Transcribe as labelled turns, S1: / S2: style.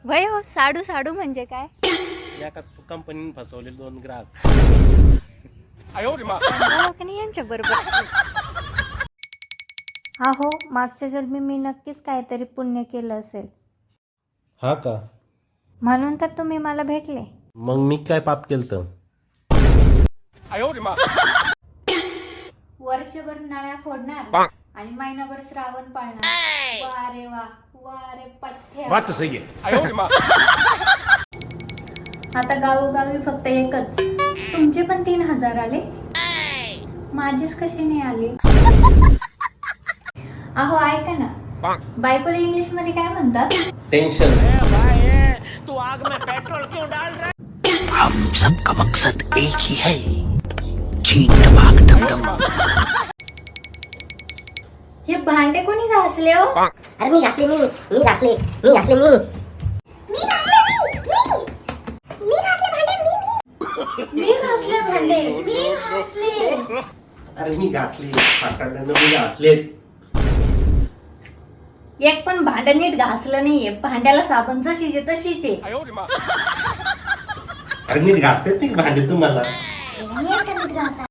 S1: वय हो, साडू साडू म्हणजे काय?
S2: एकाच कंपनीने फसवले 2 ग्राहक.
S1: यांच्या बरोबर. हा हो, मागच्या जन्मी मी नक्कीच काहीतरी पुण्य केलं असेल,
S2: हा का?
S1: म्हणून तर तुम्ही मला भेटले.
S2: मग मी काय पाप केलतं?
S1: वर्षभर नळ्या फोडणार आणि महिनाभर श्रावण पाळणार. वा रे वा, वा रे पठ्या.
S3: बात तो सही है.
S1: आता गावोगावी फक्त एकच. तुमचे पण 3000 आले, माझीच कशी नाही आली? अहो ऐका ना, बायकोला इंग्लिश मध्ये काय म्हणतात?
S2: टेन्शन.
S4: हम सबका मकसद एक ही है, चीन टमाक डम डम.
S1: हे भांडे कोणी घासले हो?
S5: अरे मी घासले. मी घासले भांडे.
S1: मी घासले.
S2: अरे मी घासले. मी घासले.
S1: एक पण भांडं नीट घासलं नाहीये. भांड्याला साबण जशीचे तशीचे.
S2: अरे नीट घासते ती भांडे तुम्हाला.
S5: मी घासा.